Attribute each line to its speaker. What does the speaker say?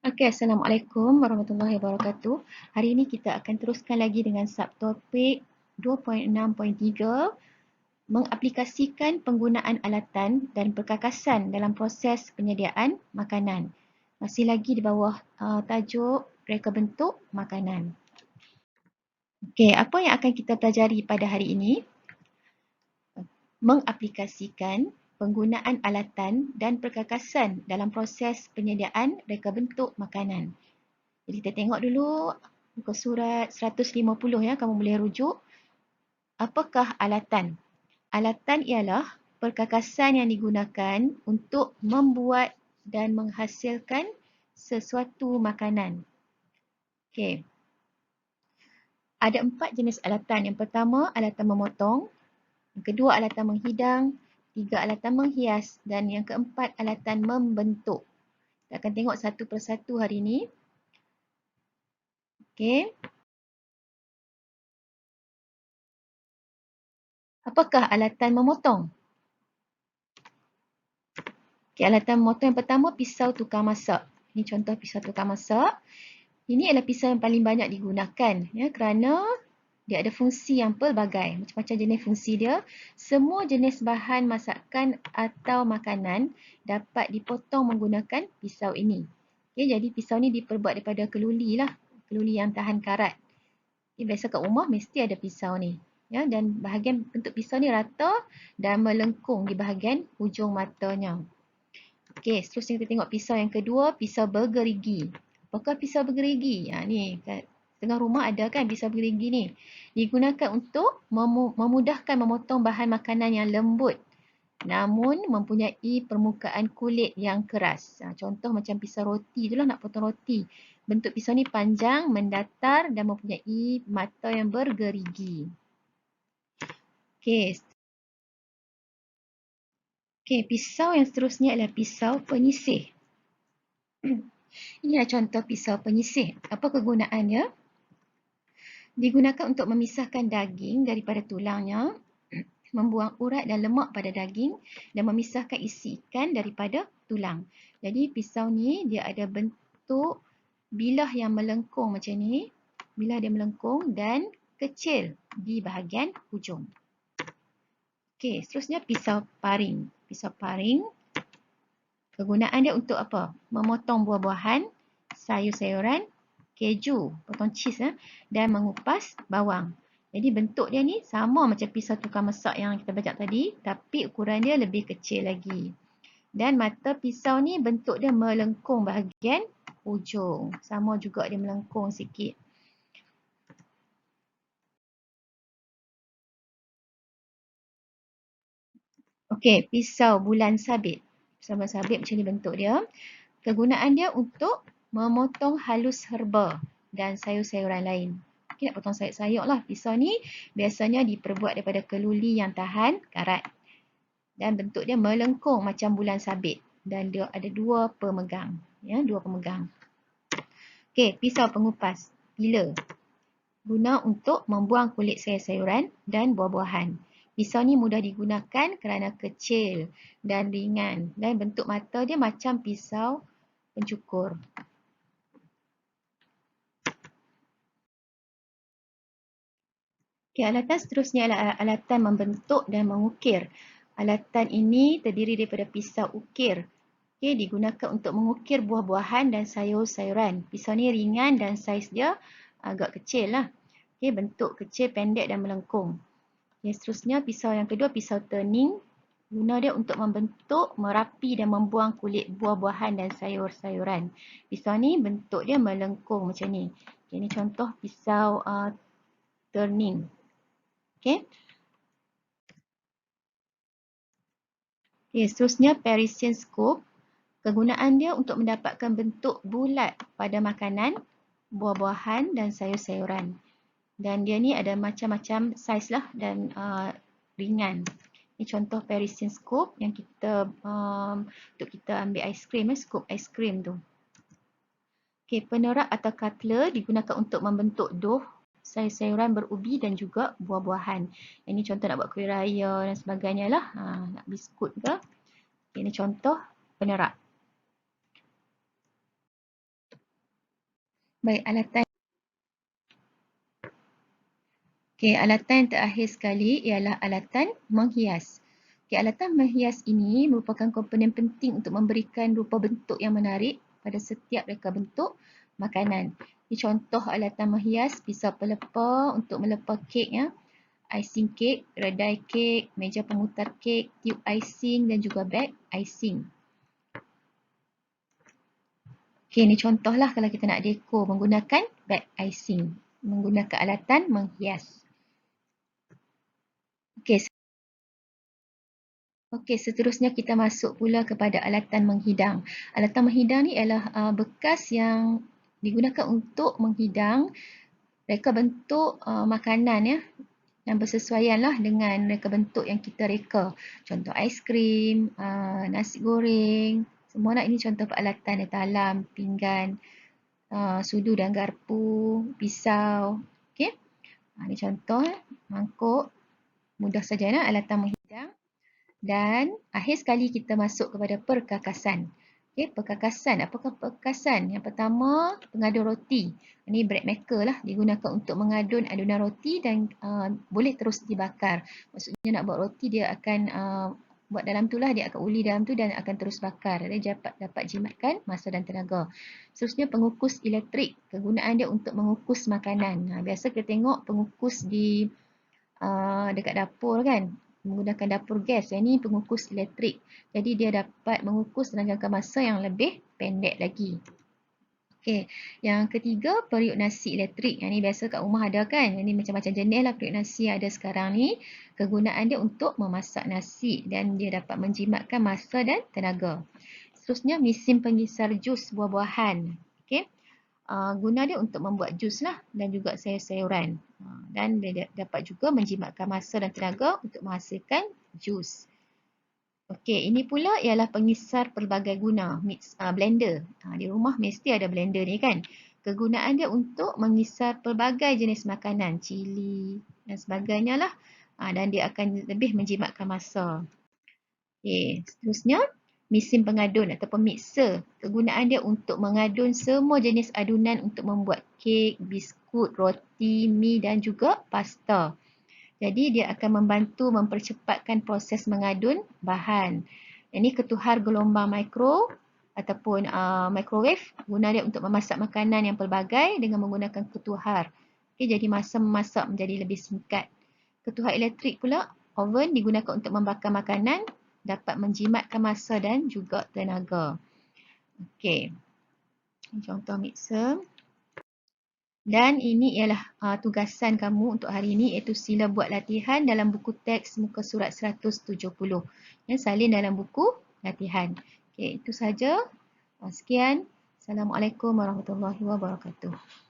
Speaker 1: Okey, Assalamualaikum warahmatullahi wabarakatuh. Hari ini kita akan teruskan lagi dengan subtopik 2.6.3, mengaplikasikan penggunaan alatan dan perkakasan dalam proses penyediaan makanan. Masih lagi di bawah tajuk reka bentuk makanan. Okey, apa yang akan kita pelajari pada hari ini? Mengaplikasikan penggunaan alatan dan perkakasan dalam proses penyediaan reka bentuk makanan. Jadi kita tengok dulu muka surat 150 ya, kamu boleh rujuk. Apakah alatan? Alatan ialah perkakasan yang digunakan untuk membuat dan menghasilkan sesuatu makanan. Okey. Ada 4 jenis alatan. Yang pertama, alatan memotong. Yang kedua, alatan menghidang. 3, alatan menghias. Dan yang keempat, alatan membentuk. Kita akan tengok satu persatu hari ini. Okey. Apakah alatan memotong? Okay, alatan memotong yang pertama, pisau tukang masak. Ini contoh pisau tukang masak. Ini adalah pisau yang paling banyak digunakan ya, kerana dia ada fungsi yang pelbagai. Macam-macam jenis fungsi dia. Semua jenis bahan masakan atau makanan dapat dipotong menggunakan pisau ini. Okay, jadi pisau ni diperbuat daripada keluli lah. Keluli yang tahan karat. Okay, biasa kat rumah mesti ada pisau ni. Ya, dan bahagian bentuk pisau ni rata dan melengkung di bahagian hujung matanya. Okey, seterusnya kita tengok pisau yang kedua, pisau bergerigi. Apakah pisau bergerigi? Ni kat tengah rumah ada kan pisau bergerigi ni. Digunakan untuk memudahkan memotong bahan makanan yang lembut namun mempunyai permukaan kulit yang keras. Contoh macam pisau roti tu lah, nak potong roti. Bentuk pisau ni panjang, mendatar dan mempunyai mata yang bergerigi. Okey. Okey, pisau yang seterusnya adalah pisau penyisir. Inilah contoh pisau penyisir. Apa kegunaannya? Digunakan untuk memisahkan daging daripada tulangnya, membuang urat dan lemak pada daging dan memisahkan isi ikan daripada tulang. Jadi pisau ni dia ada bentuk bilah yang melengkung macam ni. Bilah dia melengkung dan kecil di bahagian hujung. Okey, seterusnya pisau paring. Pisau paring, kegunaan dia untuk apa? Memotong buah-buahan, sayur-sayuran, keju, potong cheese dan mengupas bawang. Jadi bentuk dia ni sama macam pisau tukang masak yang kita baca tadi, tapi ukuran dia lebih kecil lagi. Dan mata pisau ni bentuk dia melengkung bahagian hujung. Sama juga dia melengkung sikit. Okey, pisau bulan sabit. Pisau bulan sabit macam ni bentuk dia. Kegunaan dia untuk memotong halus herba dan sayur-sayuran lain. Okay, nak potong sayur-sayur lah. Pisau ni biasanya diperbuat daripada keluli yang tahan karat. Dan bentuk dia melengkung macam bulan sabit. Dan dia ada dua pemegang. Ya, dua pemegang. Okey, pisau pengupas. Piler. Guna untuk membuang kulit sayur-sayuran dan buah-buahan. Pisau ni mudah digunakan kerana kecil dan ringan. Dan bentuk mata dia macam pisau pencukur. Okay, alatan seterusnya adalah alatan membentuk dan mengukir. Alatan ini terdiri daripada pisau ukir. Okay, digunakan untuk mengukir buah-buahan dan sayur-sayuran. Pisau ni ringan dan saiz dia agak kecil lah. Okay, bentuk kecil, pendek dan melengkung. Okay, seterusnya pisau yang kedua, pisau turning. Guna dia untuk membentuk, merapi dan membuang kulit buah-buahan dan sayur-sayuran. Pisau ni bentuk dia melengkung macam ni. Okay, ini contoh pisau turning. Okay. Okay, seterusnya Parisian scope. Kegunaan dia untuk mendapatkan bentuk bulat pada makanan, buah-buahan dan sayur-sayuran. Dan dia ni ada macam-macam saiz lah dan ringan. Ini contoh Parisian scope yang kita untuk kita ambil aiskrim, scoop aiskrim tu. Okay, penerak atau cutler digunakan untuk membentuk dough, sayur-sayuran berubi dan juga buah-buahan. Ini contoh nak buat kuih raya dan sebagainya lah. Nak biskut ke. Okay, ini contoh penerak. Baik, alatan. Okey, alatan yang terakhir sekali ialah alatan menghias. Okey, alatan menghias ini merupakan komponen penting untuk memberikan rupa bentuk yang menarik pada setiap reka bentuk makanan. Ini contoh alatan menghias, pisau pelepah untuk melepah kek ya, icing kek, redai kek, meja pemutar kek, tube icing dan juga bag icing. Okey, ini contohlah kalau kita nak dekor menggunakan bag icing, menggunakan alatan menghias. Okey, seterusnya kita masuk pula kepada alatan menghidang. Alatan menghidang ni ialah bekas yang digunakan untuk menghidang reka bentuk makanan ya, yang bersesuaian lah dengan reka bentuk yang kita reka. Contoh aiskrim, nasi goreng, semua nak ini contoh peralatan yang talam, pinggan, sudu dan garpu, pisau. Okey. Ini contoh mangkuk. Mudah saja nak alatan menghidang. Dan akhir sekali kita masuk kepada perkakasan. Okay, perkakasan. Apakah perkakasan? Yang pertama, pengadun roti. Ini bread maker lah. Digunakan untuk mengadun adunan roti dan boleh terus dibakar. Maksudnya nak buat roti, dia akan buat dalam tu lah. Dia akan uli dalam tu dan akan terus bakar. Dia dapat jimatkan masa dan tenaga. Seterusnya, pengukus elektrik. Kegunaan dia untuk mengukus makanan. Biasa kita tengok pengukus di dekat dapur kan, menggunakan dapur gas. Yang ini pengukus elektrik. Jadi dia dapat mengukus dalam jangka masa yang lebih pendek lagi. Okey, yang ketiga periuk nasi elektrik. Yang ni biasa kat rumah ada kan. Yang ni macam-macam jenis lah periuk nasi yang ada sekarang ni. Kegunaan dia untuk memasak nasi dan dia dapat menjimatkan masa dan tenaga. Seterusnya mesin penggisar jus buah-buahan. Okey. Guna dia untuk membuat jus lah dan juga sayur-sayuran. Dan dia dapat juga menjimatkan masa dan tenaga untuk menghasilkan jus. Okey, ini pula ialah pengisar pelbagai guna, blender. Di rumah mesti ada blender ni kan. Kegunaan dia untuk mengisar pelbagai jenis makanan, cili dan sebagainya lah. Dan dia akan lebih menjimatkan masa. Okey, seterusnya mesin pengadun ataupun mixer. Kegunaan dia untuk mengadun semua jenis adunan untuk membuat kek, biskut, roti, mi dan juga pasta. Jadi dia akan membantu mempercepatkan proses mengadun bahan. Ini ketuhar gelombang mikro ataupun microwave. Guna dia untuk memasak makanan yang pelbagai dengan menggunakan ketuhar. Okay, jadi masa memasak menjadi lebih singkat. Ketuhar elektrik pula, oven digunakan untuk membakar makanan, dapat menjimatkan masa dan juga tenaga. Okey, contoh mixer. Dan ini ialah tugasan kamu untuk hari ini, iaitu sila buat latihan dalam buku teks muka surat 170. Salin dalam buku latihan. Okey, itu saja. Sekian. Assalamualaikum warahmatullahi wabarakatuh.